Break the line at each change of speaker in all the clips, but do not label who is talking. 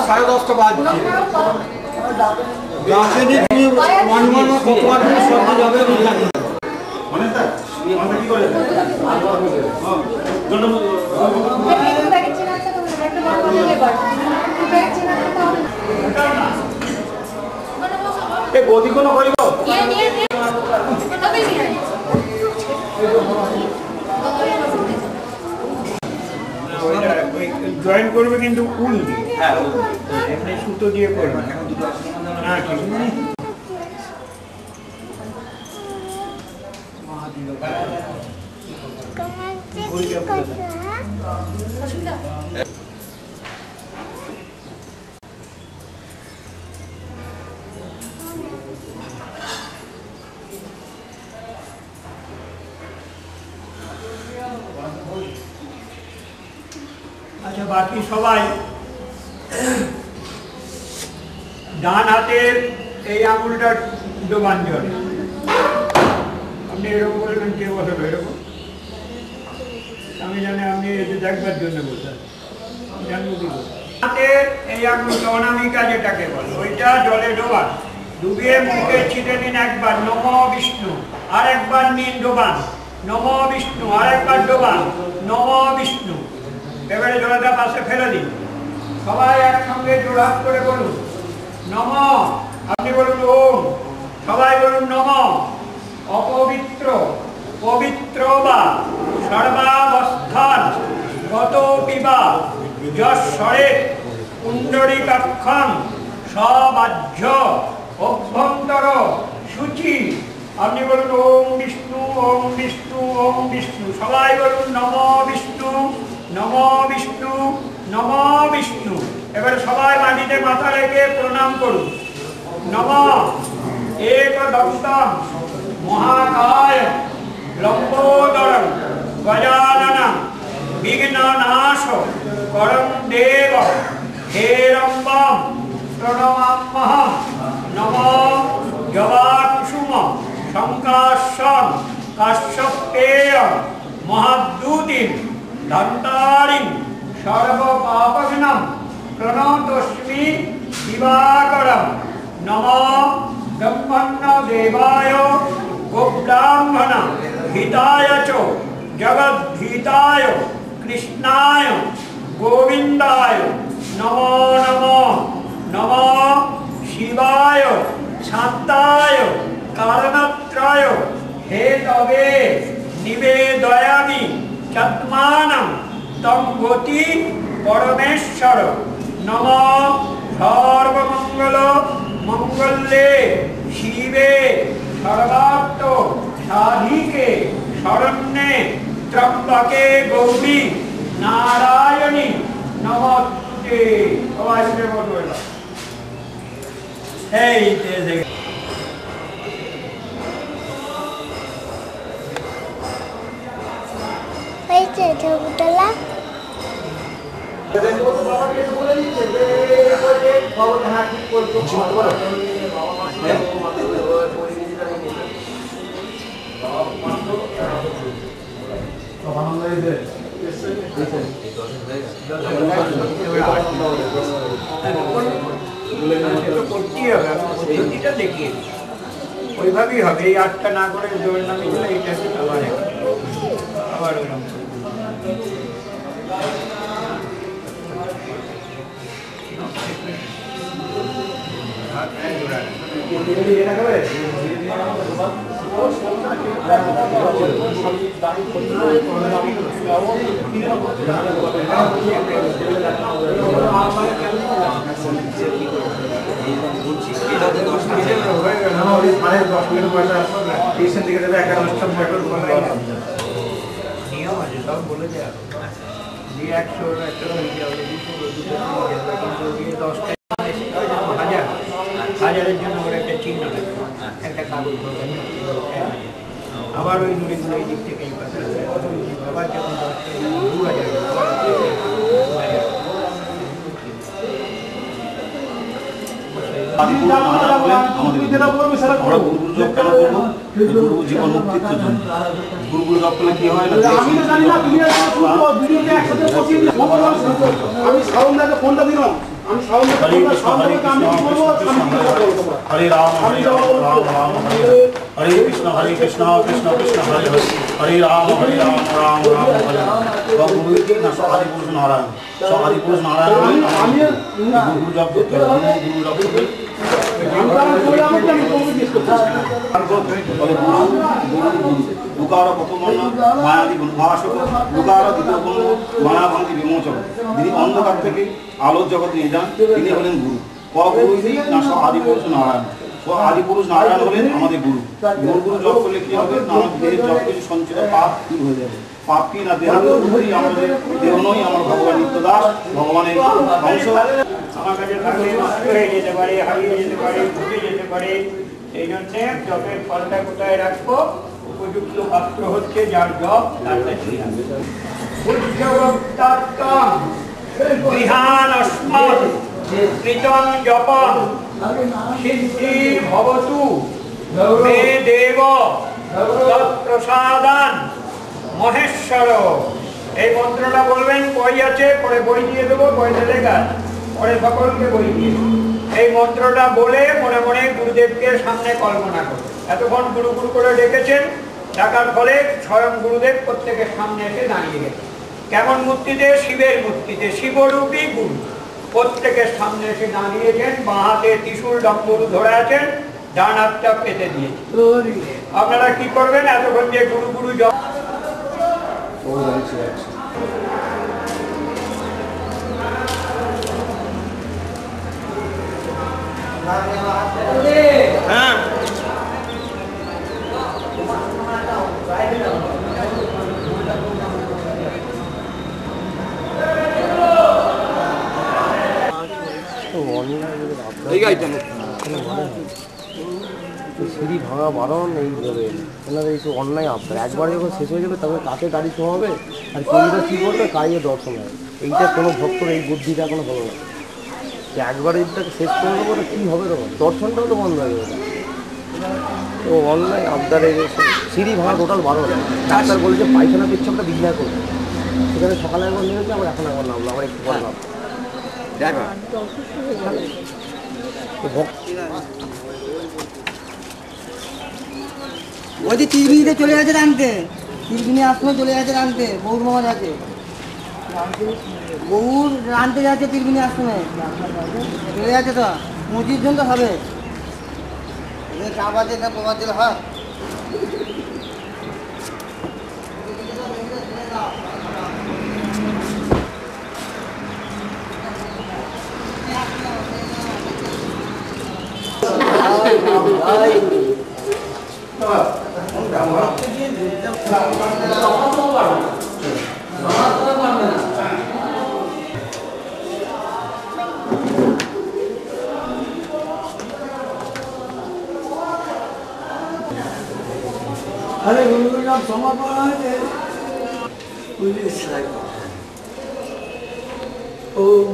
10:30 বাজছে। রাজনীতি মনমন কতবার সত্যি যাবে আমি জানি না। মানে স্যার আমরা কি করে গদি কোনো করিব জয়েন করবে কিন্তু উল দিয়ে। হ্যাঁ এমনি সুতো দিয়ে করবে। হ্যাঁ ঠিক আছে। আচ্ছা বাকি সবাই ডান হাতের এই আঙুলটা ডোবান জলে আপনি এরকম বলবেন কে বসাবে এরকম আমি জানি আপনি এতে দেখবার জন্য বলছেন জানবো কি হাতের এই আঙুলটা অনামিকা যেটাকে বলে ওইটা জলে ডোবান ডুবিয়ে মুখে ছিটে নিন একবার নমো বিষ্ণু আর একবার নিন ডোবান নমো বিষ্ণু আর একবার ডোবান নমো বিষ্ণু এবারে জলটা পাশে ফেলে দিন সবাই একসঙ্গে জোড়হাত করে বলুন নম আপনি বলুন ওম সবাই বলুন নম অপবিত্র পবিত্র বা সর্বাবস্থান গত পিবা যশ্বরে পুণ্ডরীকাক্ষং সবাহ্য অভ্যন্তর শুচি আপনি বলুন ওম বিষ্ণু ওম বিষ্ণু ওম বিষ্ণু সবাই বলুন নম বিষ্ণু নম বিষ্ণু নম বিষ্ণু এবারে সবাই মাটিতে মাথা রেখে প্রণাম করুন নম একদন্তম মহাকায় লম্বোদরম গজাননম বিঘ্ননাশ করং দেব হেরম্বম প্রণমাম্যহম নম জবাকুসুম শঙ্কাশ্বম কাশ্যপেয় মহাদ্যুতিম ধন্তারিং সর্বপাপঘ্নম প্রণতস্মি দিবাকরম নম ব্রহ্মণ্য দেবায় গোব্রাহ্মণ হিতায় চ জগদ্ধিতায় কৃষ্ণায় গোবিন্দায় নমো নমো নমো শিবায় শান্তায় কারণত্রয় হে তবে নিবেদয়ামি চত্মানম তম গতি পরমেশ্বর নম সর্বমঙ্গল মঙ্গলে শিবে সর্বার্থ সাধিকে শরণ্যে ত্রম্বকে গৌরী নারায়ণী নমস্তে সবাই মিলে বলবো এই
ছবিটা
দেখিয়ে ওইভাবেই হবে এই আটটা না করে জোর নামে গেলে এইটা আবার আবার ওরকম নিয়ম আছে সব বলে দেওয়া দিয়ে 100 হয়ে যাবে 10 হাজারের জন্য ওর একটা চিহ্ন রাখবে একটা কাগজ আবার ওই নুড়িগুলো এই দিক থেকে এই পাশে আবার যখন
2000 টাকা हरे कृष्ण कृष्ण कृष्ण हरे राम राम राम हरे हरे कृष्ण कृष्ण कृष्ण हरे हरे हरे राम राम राम हरे गुरु ना आदि पुरुष नारायण आदि पुरुष नारायण गुरु जप करते गुरु जप दुकार प्रथम मायादि गुणभाषक दुकार द्वितीय गुण मायाभंगी विमोचक যিনি অন্ধকার থেকে আলোর জগতে নিয়ে যান তিনি হলেন গুরু গুরু না আদি পুরুষ নারায়ণ আদি পুরুষ নারায়ণ হলেন আমাদের গুরু গুরু জপ করলে কি হবে না আমাদের দেহের যত কিছু সঞ্চিত পাপ দূর হয়ে যাবে পাপ কি না দেহ আমাদের দেহ নয় আমার ভগবান নিত্যদাস ভগবানের অংশ
আমার কাছে থাকলে নষ্ট হয়ে যেতে পারে হারিয়ে যেতে পারে ভুলে যেতে পারে এই জন্যে জপের ফলটা কোথায় রাখবো উপযুক্ত পাত্র হচ্ছে যার জপ তার কাছে গৃহানস্মৎ কৃতং জপং সিদ্ধির ভবতু মে দেব তৎপ্রসাদান মহেশ্বর। এই মন্ত্রটা বলবেন, বই আছে, পরে বই দিয়ে দেবো, বইতে লেখা পরে সকলকে বই দিয়ে দেবো। এই মন্ত্রটা বলে মনে মনে গুরুদেবকে সামনে কল্পনা করুন। এতক্ষণ গুরু গুরু করে ডেকেছেন, ডাকার ফলে স্বয়ং গুরুদেব প্রত্যেকের সামনে এসে দাঁড়িয়ে গেছেন। কেমন মূর্তিতে? শিবের মূর্তিতে, শিবরূপী গুরু প্রত্যেকের সামনে এসে দাঁড়িয়েছেন। বাঁ হাতে ত্রিশূল ডম্বরু ধরে আছেন, ডান হাতটা পেতে দিয়েছেন। আপনারা কি করবেন? এতক্ষণ যে গুরু গুরু জপ হ্যাঁ
সিঁড়ি ভাঙা বারণ এইভাবে ওনাদের একটু অন্যায় আবদার। একবার যখন শেষ হয়ে যাবে তবে কাকে গাড়ি শোয়াবে আর কেউটা কী করবে কারিয়ে দর্শন হয়। এইটা কোনো ভক্তর এই বুদ্ধিটা কোনো হলো না যে একবার এইটাকে শেষ করে দেবো তো কী হবে তখন? দর্শনটাও তো বন্ধ হয়ে যাবে। তো অন্যায় আবদারে সিঁড়ি ভাঙা টোটাল বারণ। ডাক্তার বলেছে পায়খানা পেচ্ছাপটা বিঘ্না করবে। সেখানে সকালে একবার নেমেছে, আবার এখন একবার নামলো, আবার একটু পর নামলো।
ওই যে টিভিতে চলে গেছে রানতে, টিভি আসলে চলে গেছে রানতে, বউর মামা যাচ্ছে, বউর রানতে যাচ্ছে টিভি আসলে চলে যাচ্ছে। তো মুচির জন্য তো হবে, চা বাজে না প্রভাত দিলে হয়।
अरे गुरु नाम समापन है पुलिस ओम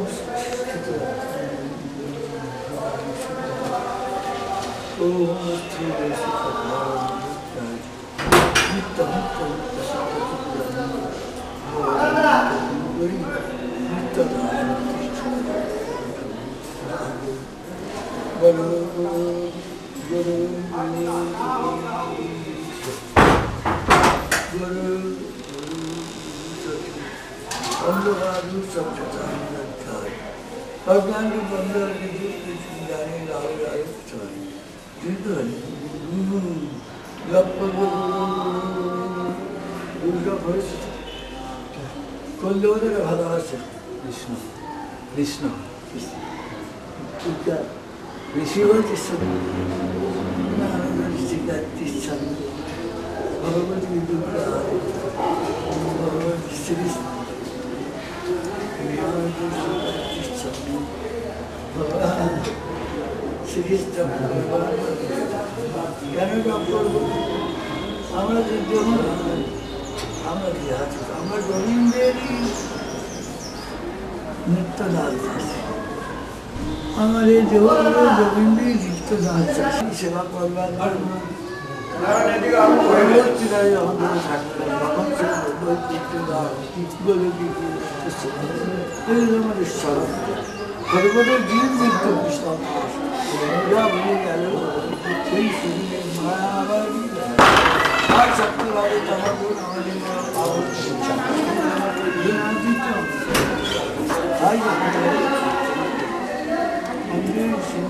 भगवान के बंदर के जाने लाओ लाओ चोरी दुर्गा भविष्य कल्याण ভালোবাসে কৃষ্ণ কৃষ্ণ দুর্গা ঋষি বলছে ভগবতী দুর্গা ভগবতী শ্রী শ্রীকৃষ্ণ কেন জপ করবো? আমরা যেমন আমরা আমরা গোবিন্দেরই নিত্য দাস আছে। আমার এই দেহগুলো গোবিন্দের নিত্য দাস আছে। সেবা করবার জন্য থাকবে তখন সে নিত্য দাস বলে আমার ঈশ্বর সর্বদা জীব নিত্য কৃষ্ণ যা বলে গেল সেই শরীরের মায়াবাড়ি আর সত্যভাবে তমাগুণ আমাদের পাবন মন্দির সিংহ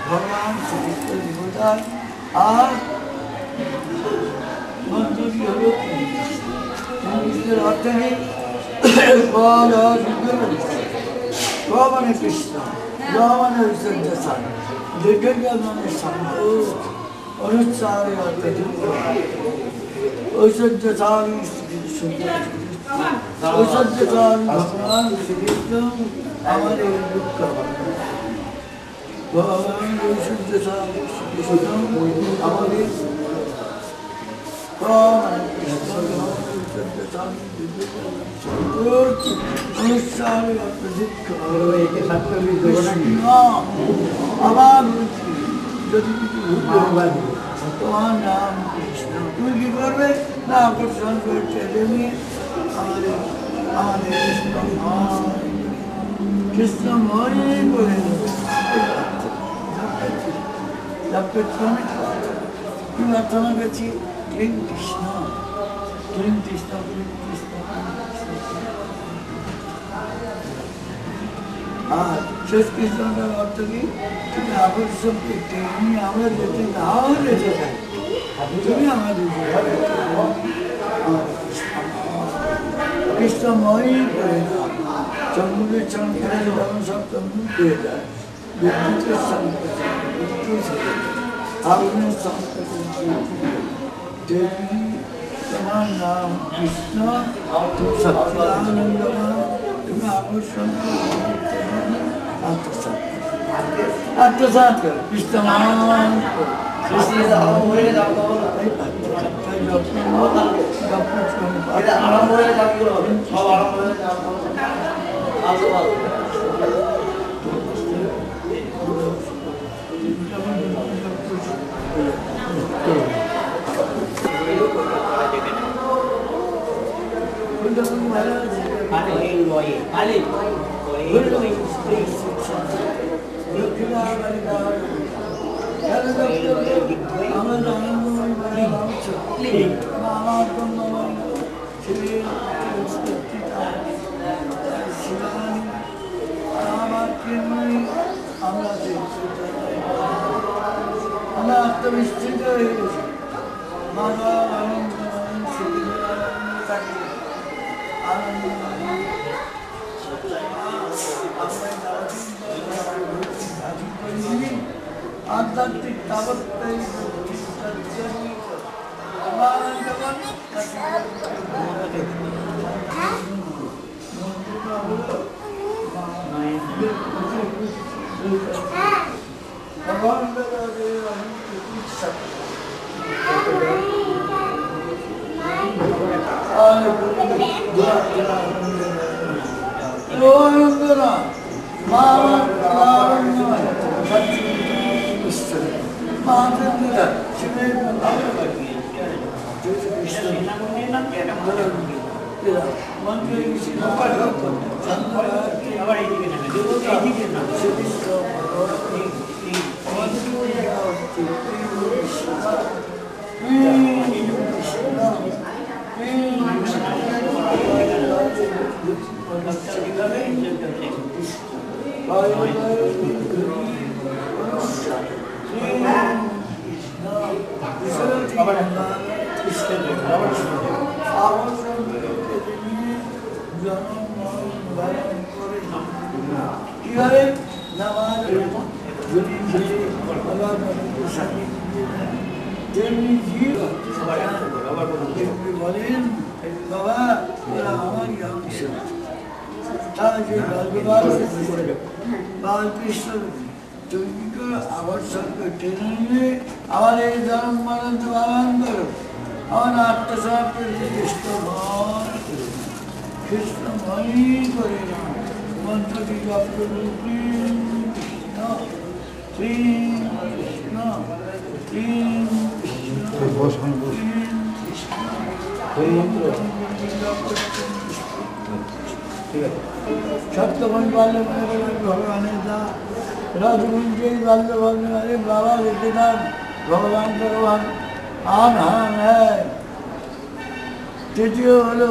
ভগবান শ্রীকৃষ্ণ দেবতার আর মন্ত্রটি হল কৃষ্ণের অর্থ নেই মানে কৃষ্ণ মানে ঐশ্বর্য দীর্ঘ মানে সম্ভব অনুচ্চারে অর্থ ঐশ্বর্যশালী ঐশ্বর্যশালী ভগবান শ্রীকৃষ্ণ আমাদের দুঃখ ভগবান ঐশ্বর্যশালী শ্রীকৃষ্ণ আমাদের আমার যদি কিছু তোমার নাম কৃষ্ণ তুমি কি করবে না আকর্ষণ করছে তেমনি আমাদের আমাদের কৃষ্ণময় করে কি প্রার্থনা করছি ক্লিং কৃষ্ণ ক্লিং কৃষ্ণ ক্লিং কৃষ্ণ আর শেষ কৃষ্ণটার অর্থ কি তুমি আকর্ষণ করতে আমরা যেতে নাও যেতে চাই তুমি আমাদের কৃষ্ণময়ী করে দাও চন্দ্রের চন্দ্রে যেমন সব চন্দ্র পেয়ে যায় বিদ্যুতের সংকটে আগুনের সংকটে দেবী তোমার নাম কৃষ্ণ তুমি সচ্চিদানন্দময় তুমি আকর্ষণ আত্মসাৎ কর কৃষ্ণমান আমরা আত্মবিস্তৃত হয়ে গেছি মাধব আনন্দ आध्यात्मिक ताकत তাহলে বালকৃষ্ণ তুমি কি করো আমার সঙ্গে টেনে নিয়ে আমার এই ধর্ম মানব পালন করো আমার আত্মসমর্পণ কৃষ্ণময় করো কৃষ্ণময়ী করে না মন্ত্রটি জপ করো কৃষ্ণ কৃষ্ণ সত্যমন বাল্য ভগবানের দা রজগুঞ্জে বাল্য ভগবানের বাবা বেদান ভগবান ভগবান আন হান হ্যাঁ তৃতীয় হলো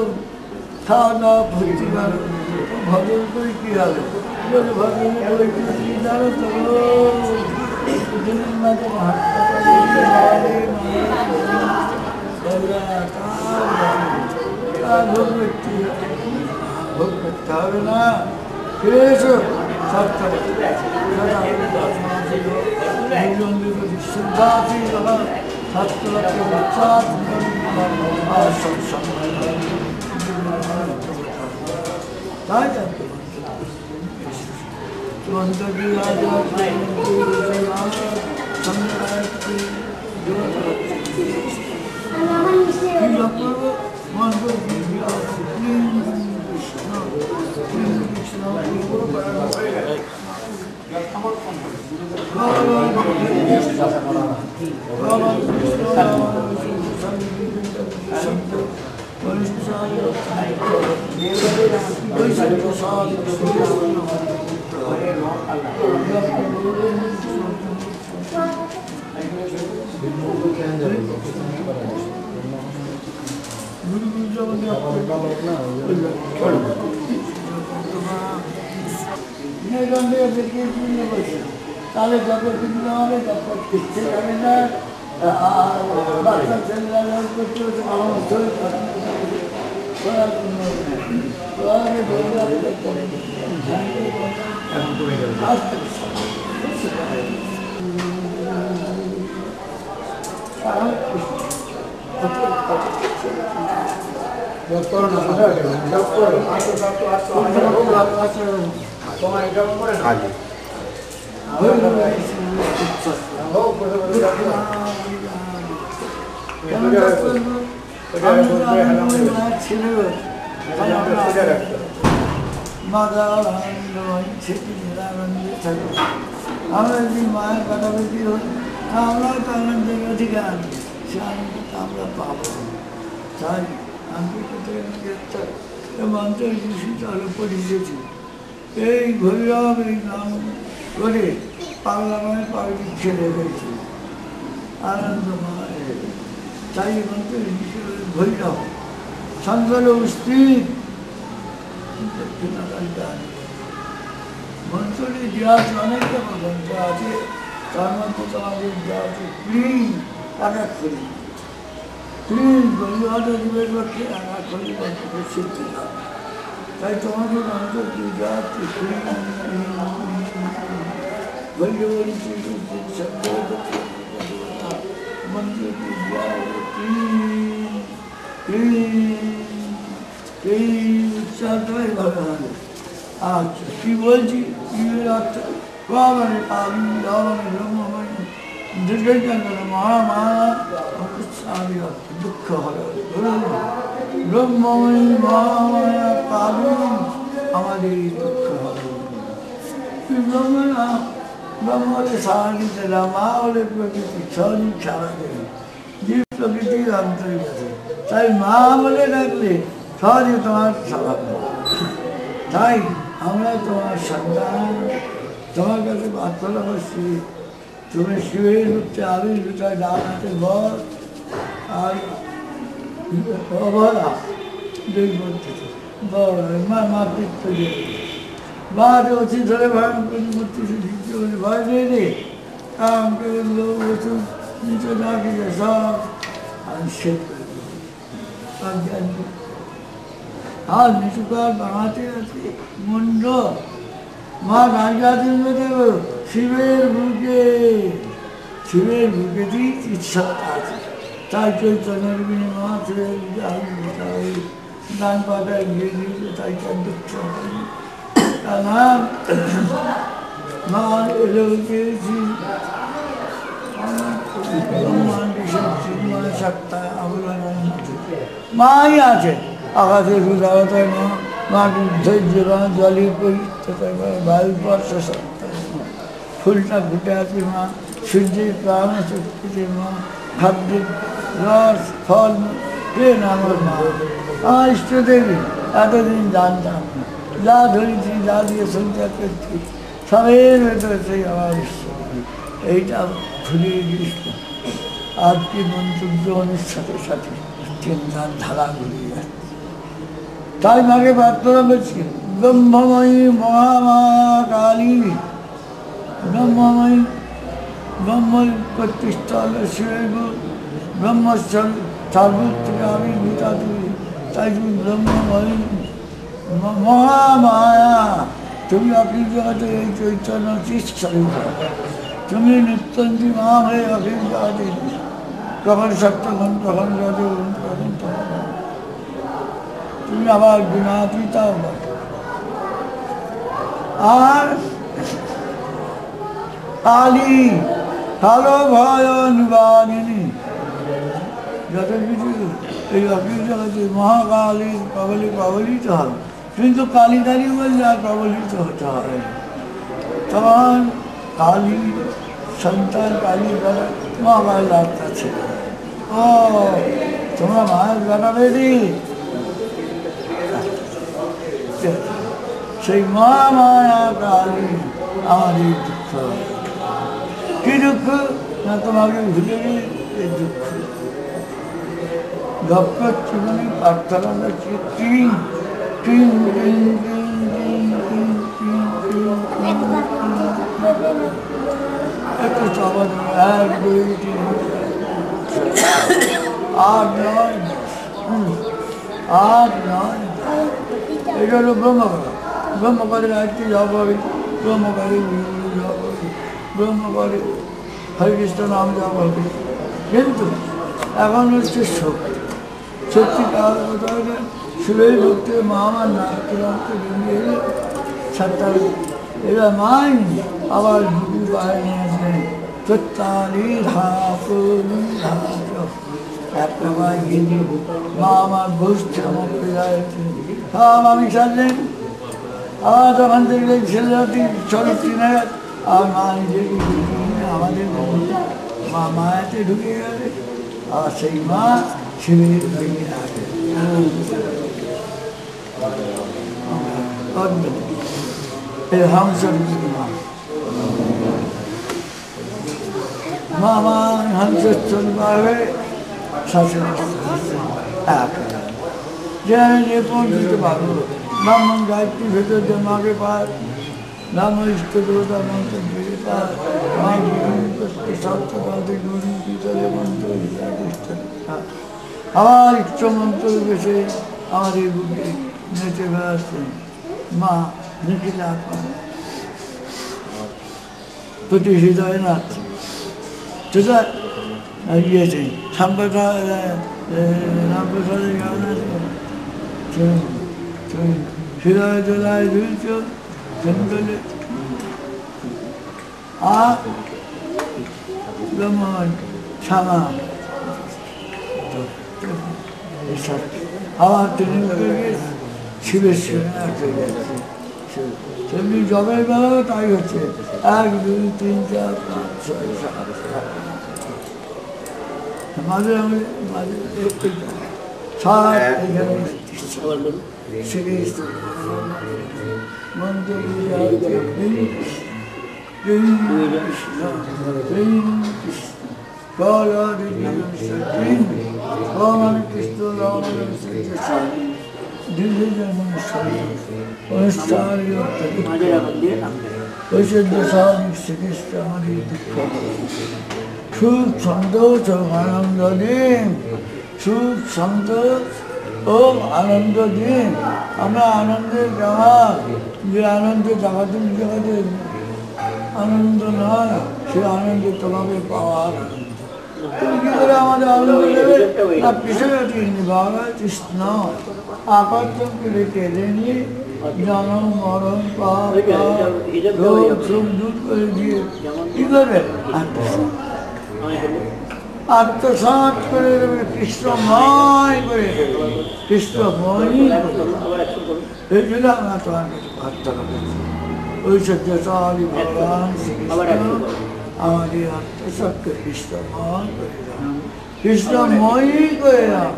খাওয়া দাওয়া ভর্তি করো ভজন করে কী হবে ভজন করে কি জানো তো দিনের মাঝে ভোগ করতে হবে না ফিরে এসো তাই জানতে তাহলে যত কিনতে হবে তত কিনতে যাবে না বাচ্চা ছেলেরা করতে হচ্ছে পরামর্শ আমরা যদি মায়ের কাটাকাটি হই আমরাও তো আনন্দের অধিকার সে আনন্দ আমরা পাবো তাই আমি মন্ত্রের তাহলে পড়িয়েছি এই ভৈরব এই নাম করে পাগলাময় পাগলি ছেড়ে গেছি আনন্দময় তাই মন্ত্রের ভৈরব সঙ্গল স্থির মন্ত্রের ইতিহাস অনেক রকম মন্ত্র আছে তার মধ্যে তোমাদের যা আছে ক্লিন আগাক্ষরি ক্লিন গরিবাদ জীবের পক্ষে আগাক্ষরি মন্ত্রকে সিদ্ধি হয় তাই তোমাদের মন্ত্র যা আছে ক্লিন গরিবরি মন্ত্র যা ক্লিন ক্লিন ক্লিন উচ্চারণটাই ভালো হবে আচ্ছা কি বলছি মানে কালী মানে ব্রহ্মময় দীর্ঘচন্দ্র মহামায়া দুঃখ হবে ব্রহ্মময়ী মহামায়া কালী আমাদের দুঃখ হবে ব্রহ্ম না ব্রহ্ম হলে সারা দিতে না মা হলে প্রকৃতি সহজই সারা দেবে জীব প্রকৃতির অন্তর্গত তাই মা বলে ডাকলে সহজে তোমার সারা দেবে তাই আমরা তোমার সন্তান তোমার কাছে প্রার্থনা করছি তুমি শিবের রূপে আবির রূপে ডান হাতে বর আর অবলা দুই মূর্তি বর মাতৃত্ব দিয়ে বাদ অতি ধরে ভয়ঙ্কর মূর্তি দিচ্ছে বলে ভয় দিয়ে দে কাম করে লোক ওষুধ নিচে ডাকিছে সব আমি শেষ করে দেবো আর নিচুকার বানাতে আছে মুন্ড মা গাঞ্জাদিন দেব শিবের বুকেতেই ইচ্ছা আছে তাই চৈতন্যের মা শিবের ডান পাতায় গিয়ে দিয়েছে তাই তার দুঃখ মা এলো পেয়েছি মাই আছে আকাশে সুদারতায় মা মাটির ধৈর্য জলের পরিচিততায় মা বায়ু বর্ষা সত্তায় মা ফুলটা ফুটে আছে মা সূর্যের প্রাণ শক্তিতে মা খাদ্যের রস ফল প্রেম আমার মা আমার ইষ্টদেবী এতদিন জানতাম যা ধরেছি যা দিয়ে সঞ্চার করছি সবের ভেতরে সেই আমার ইষ্টদেবী এইটা ভুলে গিয়েছিল আজকে মন্তব্য অনেক সাথে সাথে চিন্তার ধারা ঘুরিয়ে যাচ্ছে তাই মাকে প্রার্থনা করছি ব্রহ্মময়ী মহামায়া কালী ব্রহ্মময়ী ব্রহ্ম প্রতিষ্ঠাল শিব ব্রহ্মস্থল সর্বত্র আবির্ভূতা তুমি তাই তুমি ব্রহ্মময়ী মহামায়া তুমি অখিল জগতে এই চৈতন্য চিৎস্বরূপ তুমি নিত্যন্তি মা হয়ে অখিল জগতে কখন সত্যক্ষণ কখন যাতে কখন তুমি আবার গুণাতীতাও বটে আর কালী কালো ভয় নিবারিণী যত কিছু এই অখিল জগতে মহাকালীর কবলিত হবে কিন্তু কালী কালী বললে আর কবলিত হতে হবে তখন কালী সন্তান কালী দ্বারা মহাকাল রাস্তা ছিল ও তোমরা মায়ের বেটা বেরি সেই মহামায়া কালী আমাদের দুঃখ কি দুঃখ না তোমাকে ভুলে গেলে এই দুঃখ ডক্টর জীবনে প্রার্থনা করছি টিং টিং টিং টিং টিং টিং টিং একটু চাবাদ 1 2 3 8 9 8 9 এটা হলো ব্রহ্মকারের আজকে জপ হবে ব্রহ্মকারের জপ হবে ব্রহ্মকারের হরিকৃষ্ণ নাম জপ হবে কিন্তু এখন হচ্ছে শক্তি কার কথা হলে শিবের ভক্তি মা আমার নামকে বেরিয়ে এলে সাতটার এরা মাই আবার ঢুকি বাইরে নিয়ে আসলেন চত্তালি ধাপ একটা মাই গিয়ে মা আমার বসছে আমার সব আমি সারলেন আবার তখন দেখলেন ছেলেটি চরিত্রী নেয় আর মা নিজেকে আমাদের মা মায়াতে ঢুকে গেলে আর সেই মা শিবের ভেঙে রাখে এই হামসর মা মা হামসর চলবে শাশুড়ি যে পৌঁছতে পারবো ব্রাহ্মণ গায়ত্রী ভেতর যে মাকে পায় ব্রাহ্মণ ইষ্ট দেবতা মন্ত্র ভেবে পায় সপ্তাহে গুরু পিতলে মন্ত্র আবার ইষ্ট মন্ত্র বেশে আমাদের বুকে নেচে বেড়াচ্ছেন মা নিখিলা প্রতি হৃদয় নাচ সেটা ইয়েছে রামপ্রসাদের গান আছে হৃদয় দোলায় ঝুলছ চন্দলে আর ব্রহ্মণ শ্যামা আবার তিনি শিবের সঙ্গে যাচ্ছে তেমনি জবের বেলাও তাই হচ্ছে 1 2 3 4 5 6 7 মাঝে আমি মাঝে একটু সাত এখানে মন্ত্র সুখ সন্তোষ ও আনন্দ দিন সুখ সন্তোষ ও আনন্দ দিন আমরা আনন্দের জামা যে আনন্দ জাগাতের জগতে আনন্দ নয় সে আনন্দ তোমাকে পাওয়ার তুমি কি করে আমাদের আনন্দ দেবে না পিছনে বাবা কৃষ্ণ আকাশকে রেখে দেনি জন্ম মরণ পাপ রোগ সুখ দূর করে দিয়ে কি করবে আত্মসাৎ করে দেবে, কৃষ্ণময় করে দেবে, কৃষ্ণময় এই জন্য আমরা তোমার প্রার্থনা করি। ওই সত্যি ভগবান শ্রীকৃষ্ণ আমাদের আত্মসাৎকে কৃষ্ণময় করে দাও, কৃষ্ণময়ী করে দাও।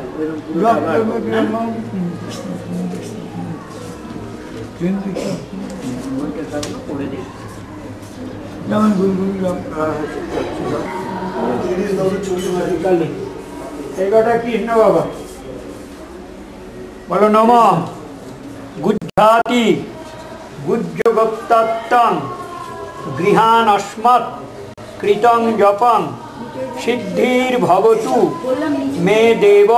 যেমন গুরুগুরু
এইটা কৃষ্ণ বাবা বলো নম গুজ্জাতি গুজ্জগত্তাত্তং গৃহান অস্মৎ কৃতং জপং সিদ্ধির ভবতু মে দেব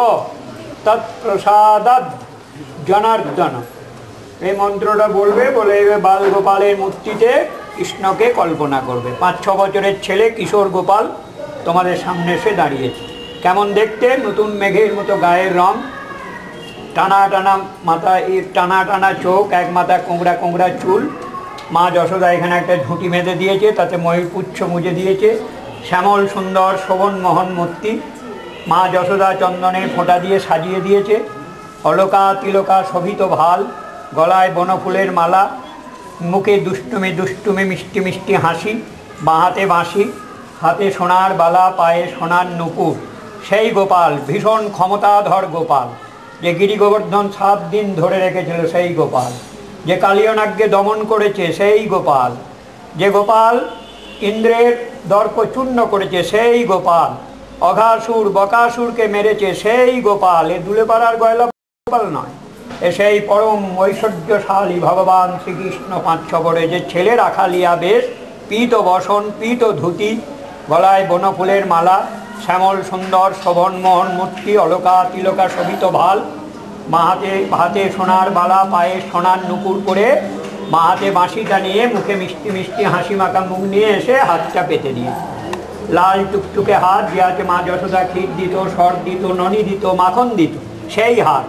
তৎপ্রসাদাৎ জনার্দন। এই মন্ত্রটা বলবে, বলে বাল গোপালের মূর্তিতে কৃষ্ণকে কল্পনা করবে। 5-6 বছরের ছেলে কিশোর গোপাল তোমাদের সামনে এসে দাঁড়িয়েছে। কেমন দেখতে, নতুন মেঘের মতো গায়ের রং, টানা টানা মাথা, টানা টানা চোখ, এক মাথা কোংড়া কোংড়া চুল। মা যশোদা এখানে একটা ঝুঁটি বেঁধে দিয়েছে, তাতে ময়ূরপুচ্ছ মুজে দিয়েছে। শ্যামল সুন্দর শোভন মোহন মূর্তি মা যশোদা চন্দনের ফোঁটা দিয়ে সাজিয়ে দিয়েছে। অলকা তিলকা শোভিত ভাল, গলায় বনফুলের মালা, মুখে দুষ্টুমি দুষ্টুমি মিষ্টি মিষ্টি হাসি, বাঁ হাতে বাঁশি, হাতে সোনার বালা, পায়ে সোনার নুপুর। সেই গোপাল, ভীষণ ক্ষমতাধর গোপাল, যে গিরি গোবর্ধন 7 দিন ধরে রেখেছিল সেই গোপাল, যে কালিয়নাগকে দমন করেছে সেই গোপাল, যে গোপাল ইন্দ্রের দর্প চূর্ণ করেছে সেই গোপাল, অঘাসুর বকাসুরকে মেরেছে সেই গোপাল। এ দুলেপাড়ার গয়লা গোপাল নয়, এ সেই পরম ঐশ্বর্যশালী ভগবান শ্রীকৃষ্ণ। 5-6 বরে যে ছেলে রাখালিয়া বেশ, পীত বসন পীত ধুতি, গলায় বনফুলের মালা, শ্যামল সুন্দর শোভন মোহন মূর্তি, অলকা তিলকা শোভিত ভাল, মা হাতে সোনার বালা, পায়ে সোনার নুপুর করে, মা হাতে বাঁশিটা নিয়ে, মুখে মিষ্টি মিষ্টি হাসি মাখা মুখ নিয়ে এসে হাতটা পেতে দিয়ে, লাল টুকটুকে হাত, যে আছে মা যশোদা ক্ষীর দিত, সর দিত, ননি দিত, মাখন দিত, সেই হাত,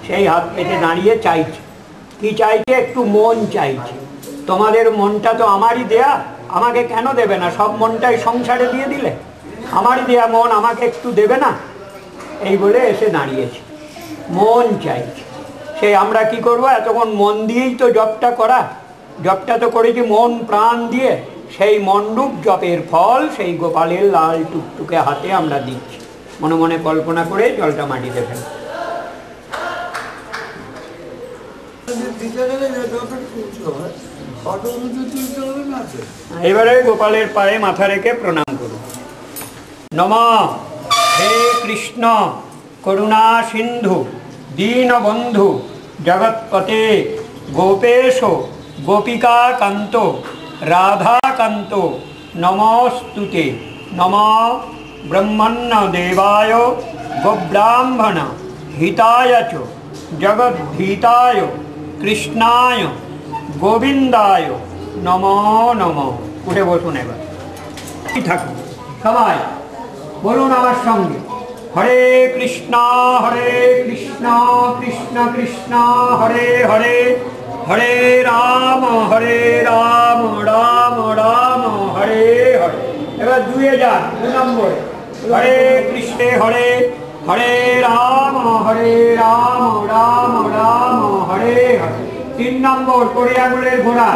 সেই হাত পেতে দাঁড়িয়ে চাইছে। কি চাইছে? একটু মন চাইছে। তোমাদের মনটা তো আমারই দেয়া, আমাকে কেন দেবে না? সব মনটাই সংসারে দিয়ে দিলে, আমারই দেয়া মন আমাকে একটু দেবে না? এই বলে এসে দাঁড়িয়েছে, মন চাইছে। সেই আমরা কি করব? এতক্ষণ মন দিয়েই তো জপটা করা, জপটা তো করেছি মন প্রাণ দিয়ে। সেই মনরূপ জপের ফল সেই গোপালের লাল টুকটুকে হাতে আমরা দিচ্ছি। মনে মনে কল্পনা করে জলটা মাটিতে ফেলে। এবারে গোপালের পায়ে মাথা রেখে প্রণাম করুন। নমঃ হে কৃষ্ণ করুণা সিন্ধু দীনবন্ধু জগৎপতে গোপেশ গোপিকা কান্ত রাধাকান্ত নমস্তুতে। নমঃ ব্রহ্মণ্য দেবায় গোব্রাহ্মণ হিতায় চ জগদ্ধিতায় কৃষ্ণায় গোবিন্দায় নমো নমঃ। উঠে বসুন এবার, থাকুন সবাই, বলুন আমার সঙ্গে, হরে কৃষ্ণ কৃষ্ণ কৃষ্ণ হরে হরে, হরে রাম রাম রাম হরে হরে। এবার দুয়ে যান, 2 নম্বরে, হরে কৃষ্ণ হরে হরে রাম রাম রাম হরে হরে। 3 নম্বর, করে আঙুলের ঘোড়া,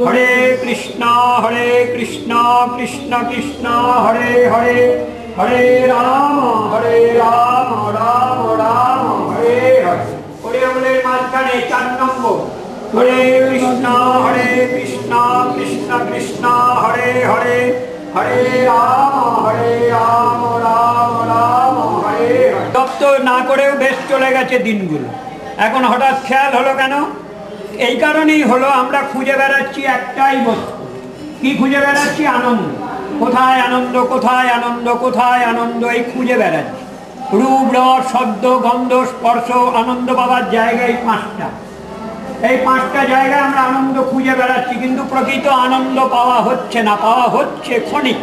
হরে কৃষ্ণ কৃষ্ণ কৃষ্ণ হরে হরে, হরে রাম রাম রাম হরে হরে। করে আঙুলের মাঝখানে 4 নম্বর, হরে কৃষ্ণ কৃষ্ণ কৃষ্ণ হরে হরে, হরে রাম রাম রাম হরে হরে। জপ তো না করেও বেশ চলে গেছে দিনগুলো, এখন হঠাৎ খেয়াল হলো কেন? এই কারণেই হলো, আমরা খুঁজে বেড়াচ্ছি একটাই বস্তু। কি খুঁজে বেড়াচ্ছি? আনন্দ। কোথায় আনন্দ, কোথায় আনন্দ, কোথায় আনন্দ, এই খুঁজে বেড়াচ্ছি। রূপ রস শব্দ গন্ধ স্পর্শ, আনন্দ পাওয়ার জায়গায় 5টা। এই 5টা জায়গায় আমরা আনন্দ খুঁজে বেড়াচ্ছি, কিন্তু প্রকৃত আনন্দ পাওয়া হচ্ছে না, পাওয়া হচ্ছে ক্ষণিক,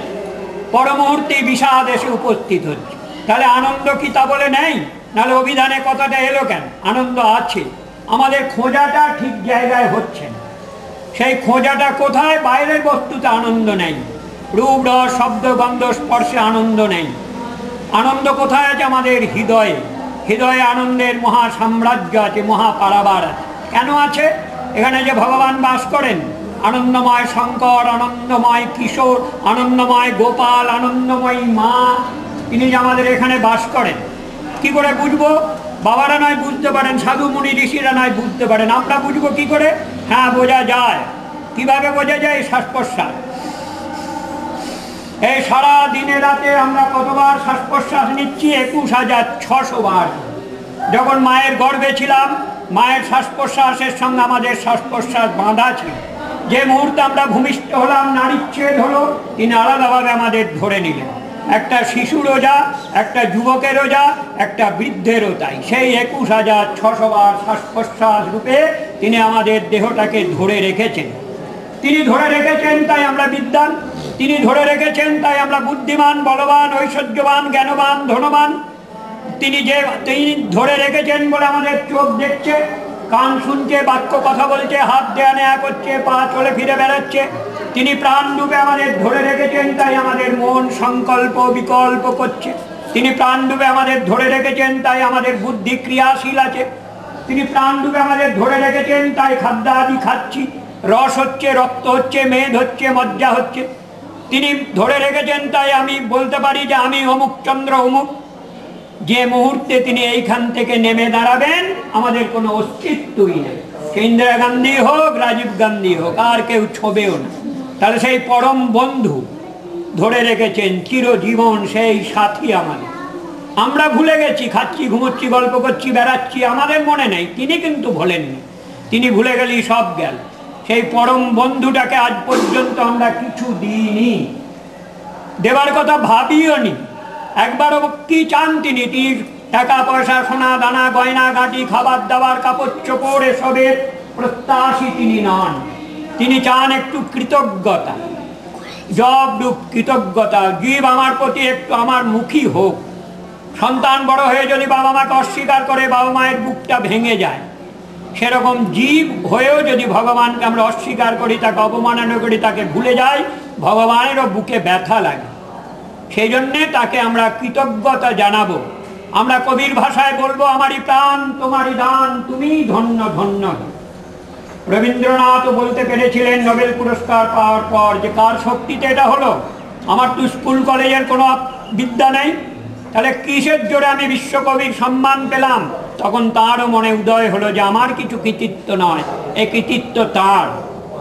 পর মুহূর্তেই বিষাদ এসে উপস্থিত হচ্ছে। তাহলে আনন্দ কি তা বলে নেই? নাহলে অভিধানে কথাটা এলো কেন? আনন্দ আছে, আমাদের খোঁজাটা ঠিক জায়গায় হচ্ছে না। সেই খোঁজাটা কোথায়? বাইরের বস্তুতে আনন্দ নেই, রূপ রস শব্দ গন্ধ স্পর্শে আনন্দ নেই। আনন্দ কোথায় আছে? আমাদের হৃদয়ে। হৃদয়ে আনন্দের মহা সাম্রাজ্য আছে, মহা পারাবার আছে। কেন আছে? এখানে যে ভগবান বাস করেন, আনন্দময় শঙ্কর, আনন্দময় কিশোর, আনন্দময় গোপাল, আনন্দময়ী মা, তিনি যে আমাদের এখানে বাস করেন। কি করে বুঝবো? বাবারা নয় বুঝতে পারেন, সাধু মুনি ঋষিরা নয় বুঝতে পারেন, আমরা বুঝবো কি করে? হ্যাঁ, বোঝা যায়। কিভাবে বোঝা যায়? শ্বাস প্রশ্বাস। এই সারা দিনে রাতে আমরা কতবার শ্বাস প্রশ্বাস নিচ্ছি? 21,600 বার। যখন মায়ের গর্ভে ছিলাম, মায়ের শ্বাস প্রশ্বাসের সঙ্গে আমাদের শ্বাস প্রশ্বাস বাঁধা ছিল। যে মুহূর্তে আমরা ভূমিষ্ঠ হলাম, নারীচ্ছেদ হলো, তিনি আলাদাভাবে আমাদের ধরে নিলেন। একটা শিশুরও যা, একটা যুবকেরও যা, একটা বৃদ্ধেরও তাই। সেই 21,600 বার শ্বাস প্রশ্বাস রূপে তিনি আমাদের দেহটাকে ধরে রেখেছেন। তিনি ধরে রেখেছেন তাই আমরা বিদ্বান, তিনি ধরে রেখেছেন তাই আমরা বুদ্ধিমান, বলবান, ঐশ্বর্যবান, জ্ঞানবান, ধনবান। তিনি ধরে রেখেছেন বলে আমাদের চোখ দেখছে, কান শুনছে, বাক্য কথা বলছে, হাত দেয়া নেয়া করছে, পা চলে ফিরে বেড়াচ্ছে। তিনি প্রাণ রূপে আমাদের ধরে রেখেছেন তাই আমাদের মন সংকল্প বিকল্প করছে। তিনি প্রাণ রূপে আমাদের ধরে রেখেছেন তাই আমাদের বুদ্ধি ক্রিয়াশীল আছে। তিনি প্রাণ রূপে আমাদের ধরে রেখেছেন তাই খাদ্য আদি খাচ্ছি, রস হচ্ছে, রক্ত হচ্ছে, মেদ হচ্ছে, মজ্জা হচ্ছে। তিনি ধরে রেখেছেন তাই আমি বলতে পারি যে আমি অমুক চন্দ্র অমুক। যে মুহূর্তে তিনি এইখান থেকে নেমে দাঁড়াবেন, আমাদের কোনো অস্তিত্বই নেই। ইন্দিরা গান্ধী হোক, রাজীব গান্ধী হোক, আর কেউ ছবেও না। তাহলে সেই পরম বন্ধু ধরে রেখেছেন চিরজীবন, সেই সাথী আমাদের। আমরা ভুলে গেছি, খাচ্ছি, ঘুমোচ্ছি, গল্প করছি, বেড়াচ্ছি, আমাদের মনে নেই। তিনি কিন্তু ভোলেননি, তিনি ভুলে গেলি সব গেল। সেই পরম বন্ধুটাকে আজ পর্যন্ত আমরা কিছু দিইনি, দেবার কথা ভাবিও নি। একবারও কি চান তিনি? তিনি টাকা পয়সা, সোনা দানা, গয়না গাঁটি, খাবার দাবার, কাপড় চোপড় এসবের প্রত্যাশী তিনি নন। তিনি চান একটু কৃতজ্ঞতা, জবরূপ কৃতজ্ঞতা। জীব আমার প্রতি একটু আমার মুখী হোক। সন্তান বড় হয়ে যদি বাবা মাকে অস্বীকার করে, বাবা মায়ের বুকটা ভেঙে যায়। সেরকম জীব হয়েও যদি ভগবানকে আমরা অস্বীকার করি, তাকে অবমাননা করি, তাকে ভুলে যাই, ভগবানেরও বুকে ব্যথা লাগে। সেই জন্যে তাকে আমরা কৃতজ্ঞতা জানাবো। আমরা কবির ভাষায় বলবো, আমারই প্রাণ তোমারই দান, তুমি ধন্য ধন্য। রবীন্দ্রনাথ বলতে পেরেছিলেন নোবেল পুরস্কার পাওয়ার পর যে কার শক্তিতে এটা হলো? আমার তো স্কুল কলেজের কোনো বিদ্যা নেই, তাহলে কিসের জোরে আমি বিশ্বকবির সম্মান পেলাম? তখন তারও মনে উদয় হলো যে আমার কিছু কৃতিত্ব নয়, এ কৃতিত্ব তার।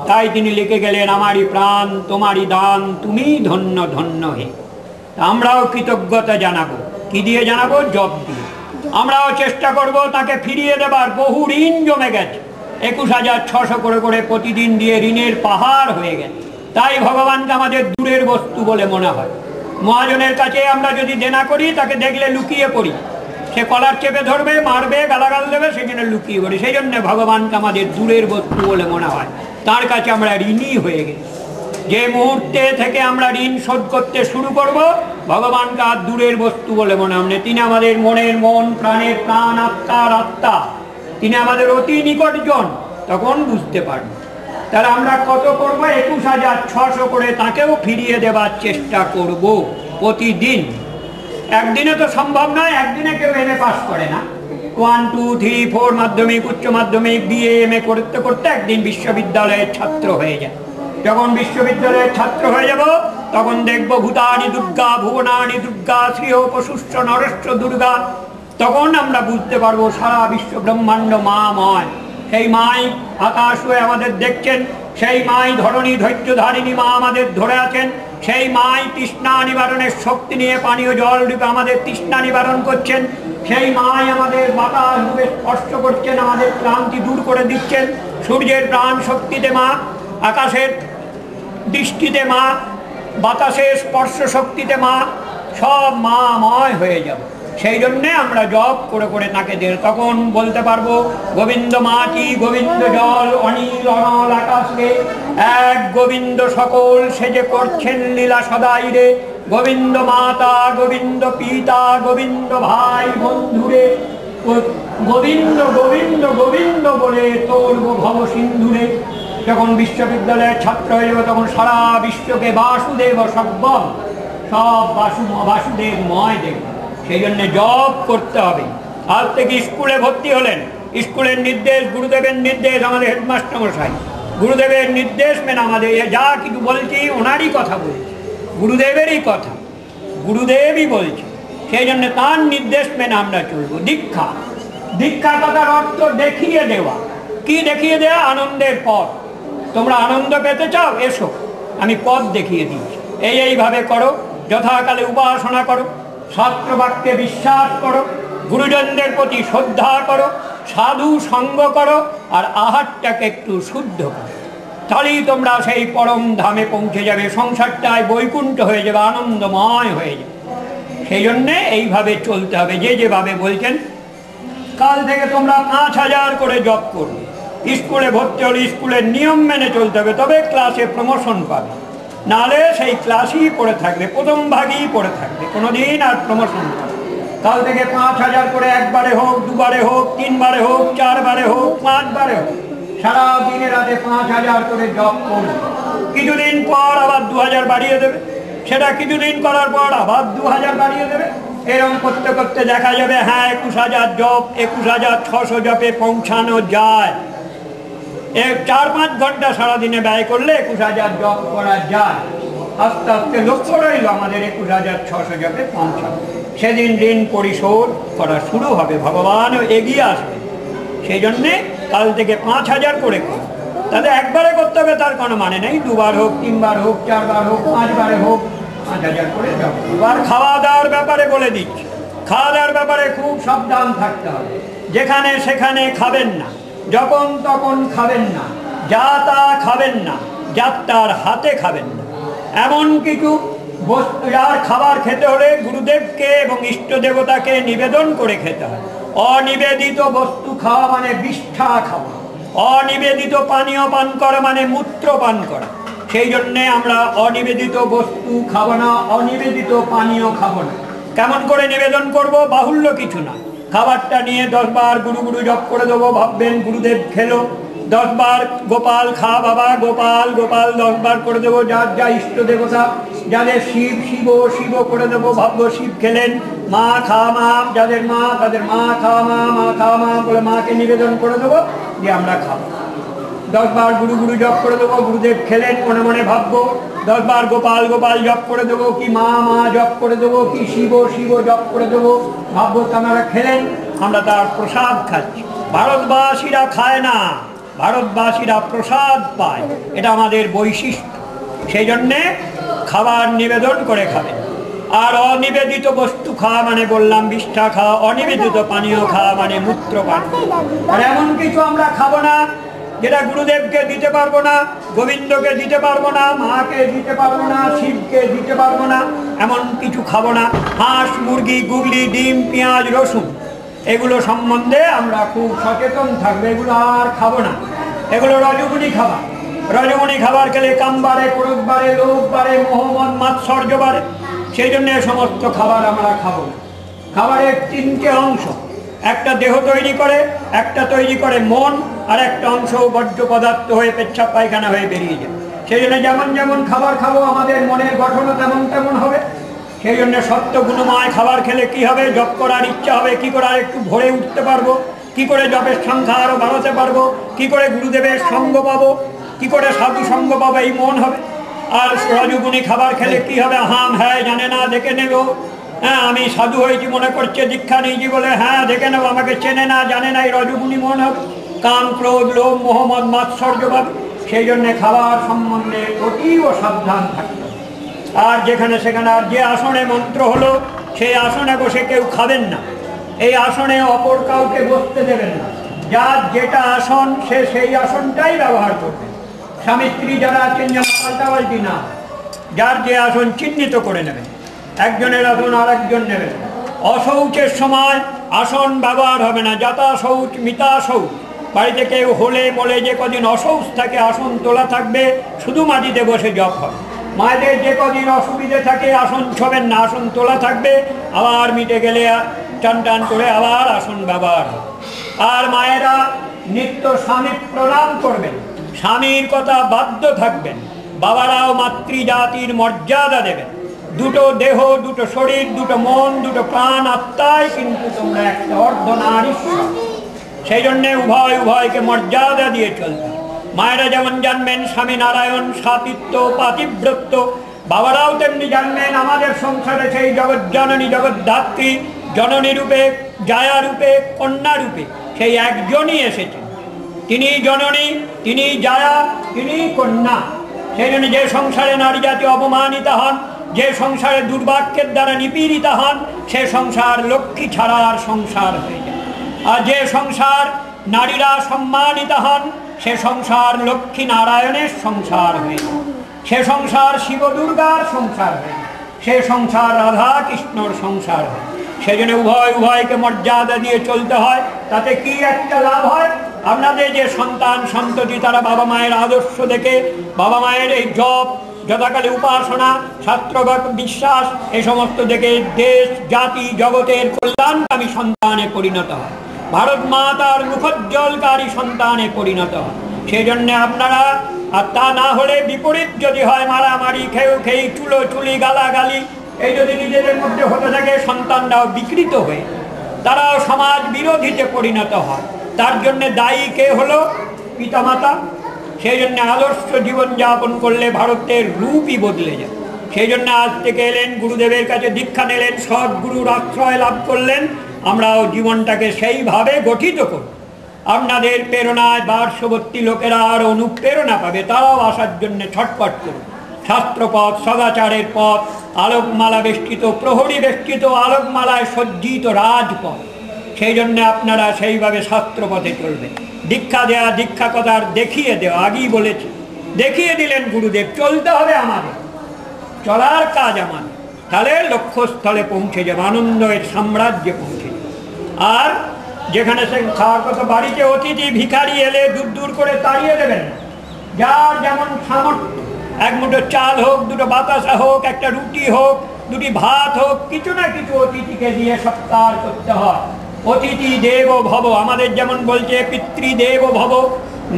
তাই তিনি লিখে গেলেন, আমারই প্রাণ তোমারই দান, তুমি ধন্য ধন্য হে। আমরাও কৃতজ্ঞতা জানাবো। কি দিয়ে জানাবো? জপ দিয়ে। আমরাও চেষ্টা করব তাকে ফিরিয়ে দেবার। বহু ঋণ জমে গেছে, 21,600 করে করে প্রতিদিন দিয়ে ঋণের পাহাড় হয়ে গেছে। তাই ভগবানকে আমাদের দূরের বস্তু বলে মনে হয়। মহাজনের কাছে আমরা যদি দেনা করি, তাকে দেখলে লুকিয়ে পড়ি। সে কলার চেপে ধরবে, মারবে, গালাগাল দেবে, সেখানে লুকিয়ে পড়ি। সেই জন্য ভগবানকে আমাদের দূরের বস্তু বলে মনে হয়। তার কাছে আমরা ঋণী হয়ে গেছি। যে মুহূর্তে থেকে আমরা ঋণ শোধ করতে শুরু করব, ভগবানকে আর দূরের বস্তু বলে মনে হবে। তিনি আমাদের মনের মন, প্রাণের প্রাণ, আত্মার আত্মা। তিনি আমাদের অতি নিকটজন। তখন বুঝতে পারব। তাহলে আমরা কত করব? 21,600 করে তাকেও ফিরিয়ে দেবার চেষ্টা করব প্রতিদিন। একদিনে তো সম্ভব নয়, একদিনে কেউ এমএ পাস করে না। 1, 2, 3, 4 মাধ্যমিক, উচ্চ মাধ্যমিক, বিএ, এমএ করতে করতে একদিন বিশ্ববিদ্যালয়ের ছাত্র হয়ে যায়। যখন বিশ্ববিদ্যালয়ের ছাত্র হয়ে যাব, তখন দেখব ভূতানি দুর্গা, ভুবনানি দুর্গা, শ্রীয় পশুশ্চ নরশ্চ দুর্গা। তখন আমরা বুঝতে পারবো সারা বিশ্ব ব্রহ্মাণ্ড মাময়। সেই মাই আকাশ হয়ে আমাদের দেখছেন, সেই মাই ধরণী ধৈর্যধারিণী মা আমাদের ধরে আছেন, সেই মাই তৃষ্ণা নিবারণের শক্তি নিয়ে পানীয় জল রূপে আমাদের তৃষ্ণা নিবারণ করছেন, সেই মাই আমাদের বাতাস রূপে স্পর্শ করছেন, আমাদের ক্লান্তি দূর করে দিচ্ছেন। সূর্যের প্রাণ শক্তিতে মা, আকাশের দৃষ্টিতে মা, বাতাসের স্পর্শ শক্তিতে মা, সব মাময় হয়ে যাব। সেই জন্যে আমরা জপ করে করে তাকে দেয়। তখন বলতে পারবো, গোবিন্দ মাটি, গোবিন্দ জল, অনিল অনল আকাশে, এক গোবিন্দ সকল সে যে করছেন লীলা সদাই রে। গোবিন্দ মাতা, গোবিন্দ পিতা, গোবিন্দ ভাই বন্ধুরে, গোবিন্দ গোবিন্দ গোবিন্দ বলে তোরব ভব সিন্ধুরে। যখন বিশ্ববিদ্যালয়ের ছাত্র হয়ে যাবে তখন সারা বিশ্বকে বাসুদেব সর্বম, সব বাসুদেবময় দেখবে। সেই জন্য জপ করতে হবে। আজ থেকে স্কুলে ভর্তি হলেন, স্কুলের নির্দেশ, গুরুদেবের নির্দেশ, আমাদের হেডমাস্টার মশাই গুরুদেবের নির্দেশ মেনে আমাদের যা কিছু বলছি ওনারই কথা বলছি, গুরুদেবেরই কথা, গুরুদেবই বলছে। সেই জন্য তার নির্দেশ মেনে আমরা চলবো। দীক্ষা, দীক্ষা কথার অর্থ দেখিয়ে দেওয়া। কি দেখিয়ে দেওয়া? আনন্দের পথ। তোমরা আনন্দ পেতে চাও, এসো আমি পথ দেখিয়ে দিচ্ছি। এইভাবে করো, যথাকালে উপাসনা করো, শাস্ত্র বাক্যে বিশ্বাস করো, গুরুজনদের প্রতি শ্রদ্ধা করো, সাধু সঙ্গ করো, আর আহারটাকে একটু শুদ্ধ করো। তাহলেই তোমরা সেই পরম ধামে পৌঁছে যাবে। সংসারটায় বৈকুণ্ঠ হয়ে যাবে, আনন্দময় হয়ে যাবে। সেই জন্যে এইভাবে চলতে হবে যে যেভাবে বলছেন। কাল থেকে তোমরা 5000 করে জব করবে। স্কুলে ভর্তি হলে স্কুলের নিয়ম মেনে চলতে হবে, তবে ক্লাসে প্রমোশন পাবে। নাহলে সেই ক্লাসই পড়ে থাকবে, প্রথম ভাগই পড়ে থাকবে, কোনোদিন আর প্রমোশন পাবে। কাল থেকে 5000 করে, একবারে হোক, দুবারে হোক, 3 বারে হোক, 4 বারে হোক, 5 বারে হোক, সারা দিনে রাতে 5000 করে জব করবে। কিছুদিন পর আবার 2000 বাড়িয়ে দেবে, সেটা কিছুদিন করার পর আবার 2000 বাড়িয়ে দেবে। এরকম করতে করতে দেখা যাবে হ্যাঁ 21000 জপ, 21600 জপে পৌঁছানো যায়। 4-5 ঘন্টা সারাদিনে ব্যয় করলে 21000 জপ করা যায়। আস্তে আস্তে লক্ষ্য রইল আমাদের 21600 জপে পৌঁছানো। সেদিন ঋণ পরিশোধ করা শুরু হবে, ভগবানও এগিয়ে আসবে। সেই জন্যে কাল থেকে 5000 করে করো। তাহলে একবারে করতে হবে তার কোনো মানে নেই, 2 বার হোক, 3 বার হোক, 4 বার হোক, 5 বারে হোক, 5000 করে যাবে। এবার খাওয়া দাওয়ার ব্যাপারে বলে দিচ্ছি। খাওয়া দাওয়ার ব্যাপারে খুব সাবধান থাকতে হবে। যেখানে সেখানে খাবেন না, যখন তখন খাবেন না, যা তা খাবেন না, যাত্রার হাতে খাবেন না। এমন কিছু বস্তু যার খাবার খেতে হলে গুরুদেবকে এবং ইষ্ট দেবতাকে নিবেদন করে খেতে হয়। অনিবেদিত বস্তু খাওয়া মানে বিষ্ঠা খাওয়া, অনিবেদিত পানীয় পান করা মানে মূত্র পান করা। সেই জন্যে আমরা অনিবেদিত বস্তু খাবো না, অনিবেদিত পানীয় খাবো না। কেমন করে নিবেদন করব? বাহুল্য কিছু না, খাবারটা নিয়ে 10 বার গুরু গুরু জপ করে দেবো, ভাববেন গুরুদেব খেলো। 10 বার গোপাল খা বাবা, গোপাল গোপাল 10 বার করে দেবো। যার যা ইষ্ট দেবতা, যাদের শিব শিব শিব করে দেবো, ভাববো শিব খেলেন। মা খা মা, যাদের মা তাদের মা খা মা, মা খা মা বলে মাকে নিবেদন করে দেবো, যে আমরা খাবো। 10 বার গুরু গুরু জপ করে দেবো, গুরুদেব খেলেন মনে মনে ভাববো। 10 বার গোপাল গোপাল জপ করে দেবো, কি মা মা জপ করে দেবো, কি শিব শিব জপ করে দেবো, ভাববো তারা খেলেন, আমরা তার প্রসাদ খাচ্ছি। ভারতবাসীরা খায় না, ভারতবাসীরা প্রসাদ পায়, এটা আমাদের বৈশিষ্ট্য। সেই জন্যে খাবার নিবেদন করে খাবেন। আর অনিবেদিত বস্তু খাওয়া মানে বললাম বিষ্ঠা খাওয়া, অনিবেদিত পানীয় খাওয়া মানে মূত্র পান। আর এমন কিছু আমরা খাবো না যেটা গুরুদেবকে দিতে পারবো না, গোবিন্দকে দিতে পারবো না, মাকে দিতে পারবো না, শিবকে দিতে পারবো না, এমন কিছু খাবো না। হাঁস, মুরগি, গুগলি, ডিম, পেঁয়াজ, রসুন, এগুলো সম্বন্ধে আমরা খুব সচেতন থাকবো। এগুলো আর খাবো না, এগুলো রজগুণী খাবার। রজগুণী খাবার খেলে কাম বাড়ে, ক্রোধ বাড়ে, লোভ বাড়ে, মোহমদ মাৎসর্য বাড়ে। সেই জন্য সমস্ত খাবার আমরা খাবো না। খাবারের 3টে অংশ, একটা দেহ তৈরি করে, একটা তৈরি করে মন, আর একটা অংশ বর্জ্য পদার্থ হয়ে পেচ্ছাপ পায়খানা হয়ে বেরিয়ে যায়। সেই জন্য যেমন যেমন খাবার খাবো আমাদের মনের গঠনও তেমন তেমন হবে। সেই জন্য সত্য গুণময় খাবার খেলে কি হবে? জপ করার ইচ্ছা হবে, কি করে আর একটু ভরে উঠতে পারবো, কি করে জপের সংখ্যা আরও বাড়াতে পারবো, কি করে গুরুদেবের সঙ্গ পাবো, কি করে সাধু সঙ্গ পাবো, এই মন হবে। আর রজগুণী খাবার খেলে কি হবে? হাম হ্যাঁ জানে না, দেখে নেব। হ্যাঁ আমি সাধু হয়েছি মনে করছে, দীক্ষা নিয়েছি বলে হ্যাঁ দেখে নেবো, আমাকে চেনে না জানে না, এই রজগুণী মন হবে। কাম, ক্রোধ, লোভ, মোহমদ মাৎসর্য পাবে। সেই জন্যে খাবার সম্বন্ধে অতীব সাবধান থাকতে হবে। আর যেখানে সেখানে, আর যে আসনে মন্ত্র হলো সেই আসনে বসে কেউ খাবেন না। এই আসনে অপর কাউকে বসতে দেবেন না। যার যেটা আসন সে সেই আসনটাই ব্যবহার করবে। স্বামী স্ত্রী যারা আছেন যেন পাল্টাপাল্টি না, যার যে আসন চিহ্নিত করে নেবেন। একজনের আসন আর একজন নেবেন। অশৌচের সময় আসন ব্যবহার হবে না। যাতা শৌচ মিতা শৌচ। বাড়িতে কেউ হলে বলে যে কদিন অশৌচ থাকে আসন তোলা থাকবে, শুধু মাটিতে বসে জপ হবে। মায়েদের যে কদিন অসুবিধে থাকে আসন ছবেন না, আসন তোলা থাকবে। আবার মিটে গেলে অনুষ্ঠান টান করে আবার আসন ব্যবহার। আর মায়েরা নিত্য স্বামী প্রণাম করবেন, স্বামীর কথা বাধ্য থাকবেন। বাবারাও মাতৃজাতির মর্যাদা দেবেন। দুটো দেহ, দুটো শরীর, দুটো মন, দুটো প্রাণ, আত্মায় কিন্তু তোমরা একটা অর্ধনারীশ্বর। সেই জন্যে উভয়কে মর্যাদা দিয়ে চলবে। মায়েরা যেমন জানবেন স্বামী নারায়ণ, সাপিত্য, পাতিব্রত্য, বাবারাও তেমনি জানবেন আমাদের সংসারে সেই জগৎ জননী, জগদ্ধাত্রী, জননী রূপে, জায়া রূপে, কন্যা রূপে সেই একজনই এসেছেন। তিনি জননী, তিনি জায়া, তিনি কন্যা। সেই জন্য যে সংসারে নারী জাতি অপমানিত হন, যে সংসারে দুর্ভাগ্যের দ্বারা নিপীড়িত হন, সে সংসার লক্ষ্মী ছাড়া আর সংসার হয়ে যায়। আর যে সংসার নারীরা সম্মানিত হন, সে সংসার লক্ষ্মী নারায়ণের সংসার হয়ে যায়। সে সংসার শিব দুর্গার সংসার হয়ে যায়। সে সংসার রাধা কৃষ্ণর সংসার হয়। সেই জন্য উভয়কে মর্যাদা দিয়ে চলতে হয়। তাতে কি একটা লাভ হয়? আপনাদের যে সন্তান সন্ততি, তারা বাবা মায়ের আদর্শ দেখে, বাবা মায়ের এই জপ, যথাকালে উপাসনা, শাস্ত্রগত বিশ্বাস, এই সমস্ত দেখে দেশ, জাতি, জগতের কল্যাণকামী সন্তানে পরিণত হয়। ভারত মাতার মুখোজ্জ্বলকারী সন্তানে পরিণত হয়। সেই জন্য আপনারা, আর তা না হলে বিপরীত যদি হয়, মারামারি, খেই, চুলি, গালাগালি, এই যদি নিজেদের মধ্যে হতে থাকে, সন্তানরাও বিকৃত হয়ে তারাও সমাজ বিরোধীতে পরিণত হয়। তার জন্য দায়ী কে হলো? পিতামাতা। সেই জন্য আদর্শ জীবনযাপন করলে ভারতের রূপই বদলে যায়। সেই জন্য আজ থেকে এলেন, গুরুদেবের কাছে দীক্ষা নিলেন, সদ্গুরুর আশ্রয় লাভ করলেন। আমরাও জীবনটাকে সেইভাবে গঠিত করব। আপনাদের প্রেরণায় পার্শ্ববর্তী লোকেরা আর অনুপ্রেরণা পাবে, তারাও আসার জন্য ছটপট করবে। শাস্ত্রপথ, সদাচারের পথ, আলোকমালা বেষ্টিত, প্রহরী বেষ্টিত, আলোকমালায় সজ্জিত রাজপথ। সেই জন্য আপনারা সেইভাবে শাস্ত্রপথে চলবেন। দীক্ষা দেওয়া, দীক্ষা কথার দেখিয়ে দেওয়া, আগেই বলেছি, দেখিয়ে দিলেন গুরুদেব। চলতে হবে আমাদের, চলার কাজ আমাদের, তাহলে লক্ষ্যস্থলে পৌঁছে যাবে, আনন্দের সাম্রাজ্যে পৌঁছে যাবে। আর যেখানে সে খাওয়ার কথা, বাড়িতে অতিথি ভিখারি এলে দূর করে তাড়িয়ে দেবেন না। যার যেমন সামর্থ্য, এক মুঠো চাল হোক, দুটো বাতাসা হোক, একটা রুটি হোক, দুটি ভাত হোক, কিছু না কিছু অতিথিকে দিয়ে সৎকার করতে হয়। অতিথি দেব ভব, আমাদের যেমন বলছে পিতৃদেব ভব,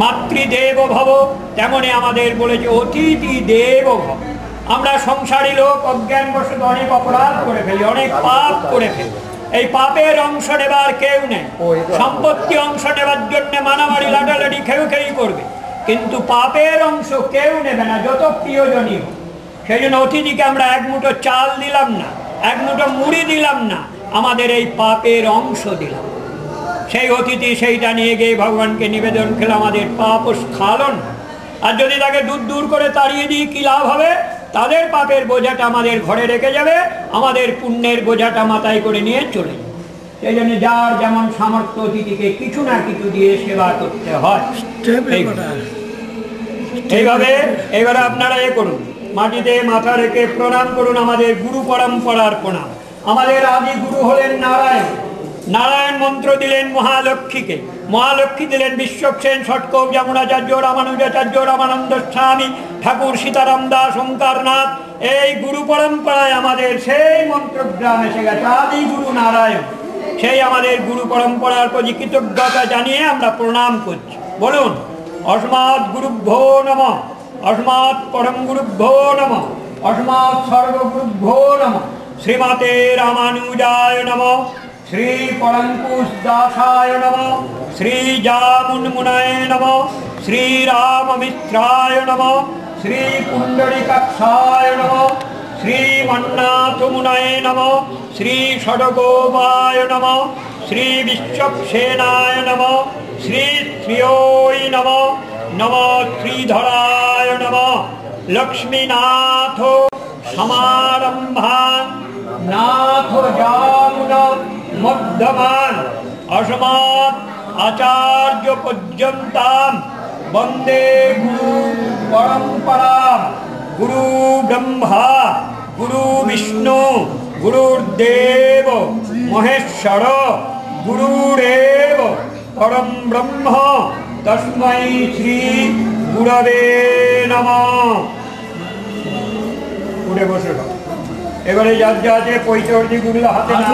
মাতৃদেব ভব, তেমনি আমাদের বলেছে অতিথি দেব ভব। আমরা সংসারী লোক অজ্ঞানবশত অনেক অপরাধ করে ফেলি, অনেক পাপ করে ফেলি। এই পাপের অংশ নেবার কেউ নেই। সম্পত্তি অংশ নেবার জন্য মারামারি, লাটালাটি, খেই করবে, কিন্তু পাপের অংশ কেউ নেবে না, যত প্রিয়জনই হোক। সেই জন্য অতিথিকে আমরা এক মুঠো চাল দিলাম না, এক মুঠো মুড়ি দিলাম না, আমাদের এই পাপের অংশ দিলাম। সেই অতিথি সেইটা নিয়ে গিয়ে ভগবানকে নিবেদন খেলে আমাদের পাপ স্খলন। আর যদি তাকে দূর করে তাড়িয়ে দিই, কি লাভ হবে? তাদের পাপের বোঝাটা আমাদের ঘরে রেখে যাবে, আমাদের পুণ্যের বোঝাটা মাথায় করে নিয়ে চলে যাবে। সেই জন্য যার যেমন সামর্থ্য, অতিথিকে কিছু না কিছু দিয়ে সেবা করতে হয়। এইভাবে এবারে আপনারা করুন, মাটিতে মাথা রেখে প্রণাম করুন আমাদের গুরু পরম্পরার প্রণাম। আমাদের আদি গুরু হলেন নারায়ণ। নারায়ণ মন্ত্র দিলেন মহালক্ষ্মীকে, মহালক্ষ্মী দিলেন বিশ্বক্সেন, ষটকোপ, যমুনাচার্য, রামানুজাচার্য, রামানন্দ স্বামী, ঠাকুর সীতারাম দাস, ওঙ্কারনাথ। এই গুরু পরম্পরায় আমাদের সেই মন্ত্রগ্রাম এসে গেছে, আদি গুরু নারায়ণ। সেই আমাদের গুরু পরম্পরার প্রতি কৃতজ্ঞতা জানিয়ে আমরা প্রণাম করছি। বলুন, অস্মাৎ গুরুভ্যো নমঃ, অস্মাৎ পরম গুরুভ্যো নমঃ, অস্মাৎ সর্বগুরুভ্যো নমঃ, শ্রীমতে রামানুজায় নমঃ, শ্রী পরঙ্কুশ দাসায় নমঃ, শ্রী জামুনমুনায় নমঃ, শ্রী রামমিত্রায় নমঃ, শ্রী পুণ্ডরীকাক্ষায় নমঃ, শ্রী মন্নাথ মুনায় নমঃ, শ্রী ষডগোপায় নমঃ, শ্রী বিশ্বক্সেনায় নমঃ, শ্রী শ্রিয়োই নমঃ, নমঃ শ্রীধরায় নমঃ। লক্ষ্মীনাথ সমারম্ভান নাথ জামুন মধ্যমান অসমাৎ আচার্য পর্যন্তাম বন্দে গুরু পরম্পরাম। গুরু ব্রহ্মা গুরু বিষ্ণু গুরুর্দেব মহেশ্বর গুরুরেব পরম ব্রহ্ম তস্मै শ্রী গুরবে নমঃ। উঠে বসে এবারে যার যা আছে পৈচর্দি গুলো হাতে না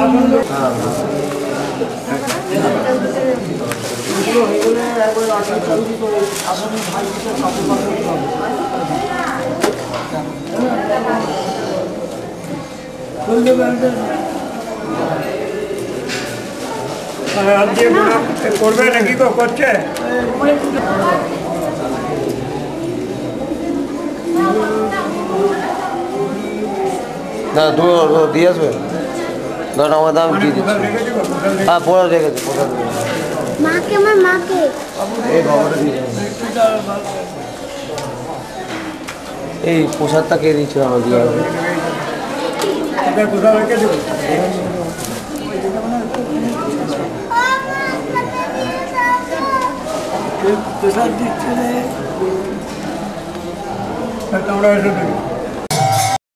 আজকে করবে নাকি করছে?
না দিয়ে আসবে ধরুন আমার দাম দিয়ে দিচ্ছি। হ্যাঁ পোড়া রেখেছে পোড়া
মাকে আমার মাকে
এই বাবাটা দিয়ে এই প্রসাদটা কে দিচ্ছিল আমার দিয়ে আসবে।
কোথাও রেখে দেবো।
প্রসাদ দিচ্ছে
তোমরা এসে